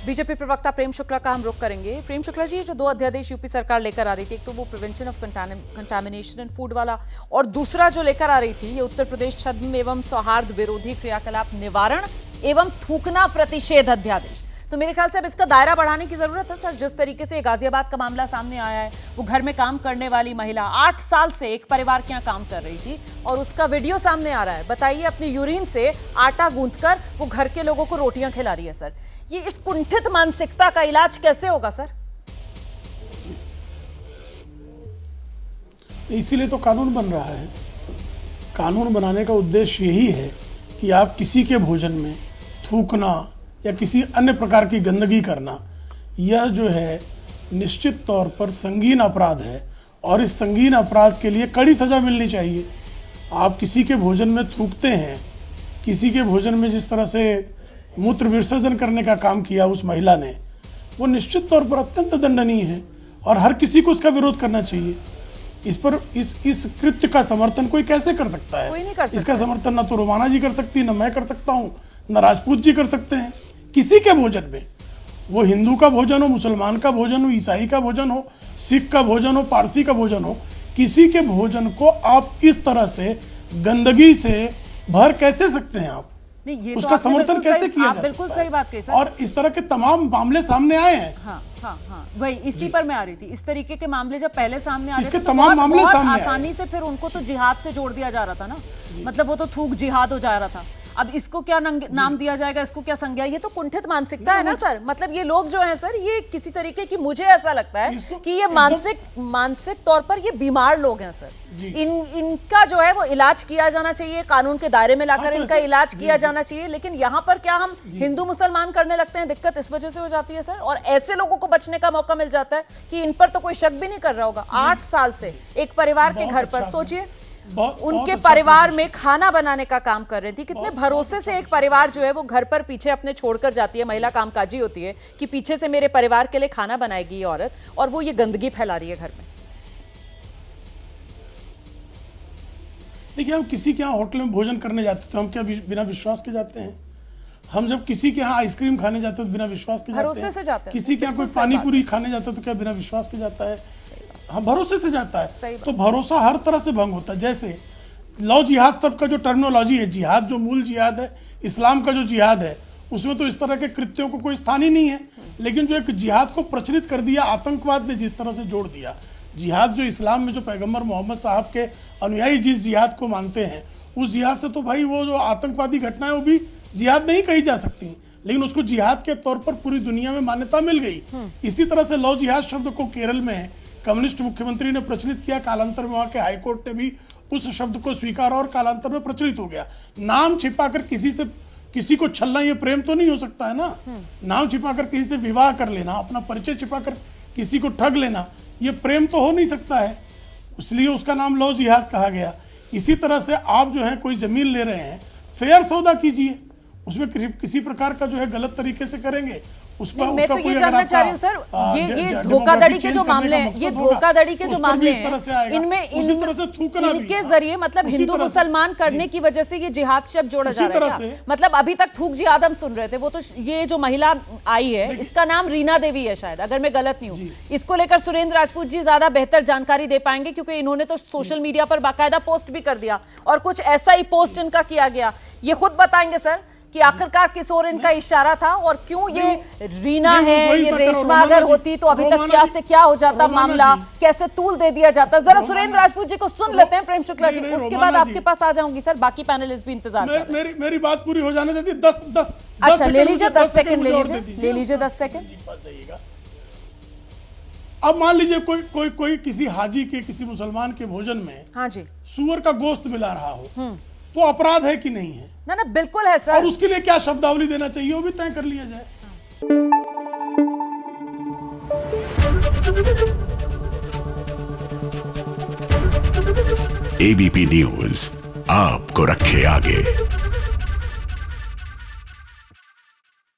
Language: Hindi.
बीजेपी प्रवक्ता प्रेम शुक्ला का हम रुख करेंगे। प्रेम शुक्ला जी, जो 2 अध्यादेश यूपी सरकार लेकर आ रही थी, एक तो वो prevention of contamination and food वाला, और दूसरा जो लेकर आ रही थी ये उत्तर प्रदेश छद्म एवं सौहार्द विरोधी क्रियाकलाप निवारण एवं थूकना प्रतिषेध अध्यादेश। तो मेरे ख्याल से अब इसका दायरा बढ़ाने की जरूरत है सर। जिस तरीके से गाजियाबाद का मामला सामने आया है, वो घर में काम करने वाली महिला 8 साल से एक परिवार के यहाँ काम कर रही थी और उसका वीडियो सामने आ रहा है। बताइए, अपनी यूरिन से आटा गूंथकर वो घर के लोगों को रोटियां खिला रही है। सर, ये इस कुंठित मानसिकता का इलाज कैसे होगा सर? इसीलिए तो कानून बन रहा है। कानून बनाने का उद्देश्य यही है कि आप किसी के भोजन में थूकना या किसी अन्य प्रकार की गंदगी करना, यह जो है निश्चित तौर पर संगीन अपराध है और इस संगीन अपराध के लिए कड़ी सजा मिलनी चाहिए। आप किसी के भोजन में थूकते हैं, किसी के भोजन में जिस तरह से मूत्र विसर्जन करने का काम किया उस महिला ने, वो निश्चित तौर पर अत्यंत दंडनीय है और हर किसी को इसका विरोध करना चाहिए। इस पर इस कृत्य का समर्थन कोई कैसे कर सकता है? कोई नहीं कर सकता। इसका समर्थन ना तो रोमाना जी कर सकती, ना मैं कर सकता हूँ, ना राजपूत जी कर सकते हैं। किसी के भोजन में, वो हिंदू का भोजन हो, मुसलमान का भोजन हो, ईसाई का भोजन हो, सिख का भोजन हो, पारसी का भोजन हो, किसी के भोजन को आप इस तरह से गंदगी से भर कैसे सकते हैं? आप नहीं, ये उसका समर्थन कैसे किया जा बिल्कुल सकता है? सही बात कही सर। और इस तरह के तमाम मामले सामने आए हैं। हाँ, वही इसी पर मैं आ रही थी। इस तरीके के मामले जब पहले सामने आ रहे इसके थे, तमाम मामले बहुत सामने आसानी से फिर उनको तो जिहाद से जोड़ दिया जा रहा था ना। मतलब वो तो थूक जिहाद हो जा रहा था। अब इसको क्या नाम दिया जाएगा, इसको क्या संज्ञा? ये तो कुंठित मानसिकता है ना सर। मतलब ये लोग जो हैं सर, ये किसी तरीके की, मुझे ऐसा लगता है कि ये मानसिक तौर पर ये बीमार लोग हैं सर। इनका जो है वो इलाज किया जाना चाहिए, कानून के दायरे में लाकर इनका इलाज किया जाना चाहिए। लेकिन यहाँ पर क्या हम हिंदू मुसलमान करने लगते हैं? दिक्कत इस वजह से हो जाती है सर। और ऐसे लोगों को बचने का मौका मिल जाता है कि इन पर तो कोई शक भी नहीं कर रहा होगा। 8 साल से एक परिवार के घर पर, सोचिए, उनके परिवार में खाना बनाने का काम कर रही थी। कितने भरोसे से एक परिवार जो है वो घर पर पीछे अपने छोड़कर जाती है। महिला कामकाजी होती है कि पीछे से मेरे परिवार के लिए खाना बनाएगी ये औरत, और वो ये गंदगी फैला रही है घर में। देखिए, हम किसी के यहाँ होटल में भोजन करने जाते तो हम क्या बिना विश्वास के जाते हैं? हम जब किसी के यहाँ आइसक्रीम खाने जाते हैं तो बिना विश्वास के भरोसे से जाते हैं। किसी के यहाँ कोई पानी पूरी खाने जाता है तो क्या बिना विश्वास के जाता है? हाँ, भरोसे से जाता है। तो भरोसा हर तरह से भंग होता है। जैसे लव जिहाद सब का जो टर्मिनोलॉजी है, जिहाद जो मूल जिहाद है, इस्लाम का जो जिहाद है, उसमें तो इस तरह के कृत्यों को कोई स्थान ही नहीं है। लेकिन जो एक जिहाद को प्रचलित कर दिया, आतंकवाद ने जिस तरह से जोड़ दिया, जिहाद जो इस्लाम में जो पैगंबर मोहम्मद साहब के अनुयायी जिस जिहाद को मानते हैं, उस जिहाद से तो भाई वो जो आतंकवादी घटनाएं वो भी जिहाद नहीं कही जा सकती, लेकिन उसको जिहाद के तौर पर पूरी दुनिया में मान्यता मिल गई। इसी तरह से लव जिहाद शब्द को केरल में कम्युनिस्ट मुख्यमंत्री ने प्रचलित किया, कालांतर में वहां के हाईकोर्ट ने भी उस शब्द को स्वीकारा और कालांतर में प्रचलित हो गया। नाम छिपाकर किसी को छलना, ये प्रेम तो नहीं हो सकता है ना। नाम छिपाकर किसी से विवाह कर लेना, अपना परिचय छिपाकर किसी को ठग लेना, ये प्रेम तो हो नहीं सकता है। इसलिए उसका नाम लव जिहाद कहा गया। इसी तरह से आप जो है कोई जमीन ले रहे हैं, फेयर सौदा कीजिए, उसमें किसी प्रकार का जो है गलत तरीके से करेंगे उस पर। मैं तो ये जानना चाह रही हूँ सर, ये धोखाधड़ी के जो मामले हैं, ये धोखाधड़ी के जो मामले हैं, इनमें इनके जरिए मतलब हिंदू मुसलमान करने की वजह से ये जिहाद शब्द जोड़ा जा रहा है। मतलब अभी तक थूक जिहाद हम सुन रहे थे, वो तो ये जो महिला आई है इसका नाम रीना देवी है शायद, अगर मैं गलत नहीं हूँ। इसको लेकर सुरेंद्र राजपूत जी ज्यादा बेहतर जानकारी दे पाएंगे, क्योंकि इन्होंने तो सोशल मीडिया पर बाकायदा पोस्ट भी कर दिया और कुछ ऐसा ही पोस्ट इनका किया गया। ये खुद बताएंगे सर कि आखिरकार किस ओर इनका इशारा था और क्यों ये रीना है, ये रेशमा अगर होती तो अभी तक क्या से क्या हो जाता मामला, कैसे तूल दे दिया जाता। जरा सुरेंद्र राजपूत जी को सुन लेते हैं प्रेम शुक्ला जी, उसके बाद आपके पास आ जाऊंगी सर। बाकी पैनलिस्ट भी इंतजार कर रहे हैं। मेरी बात पूरी हो जाने देती। 10 अच्छा ले लीजिए, 10 सेकंड ले लीजिए 10 सेकंड। अब मान लीजिए कोई किसी हाजी के, किसी मुसलमान के भोजन में हाँ जी सूअर का गोश्त मिला रहा हो, तो अपराध है कि नहीं है? ना बिल्कुल है सर। और उसके लिए क्या शब्दावली देना चाहिए वो भी तय कर लिया जाए। एबीपी न्यूज आपको रखे आगे।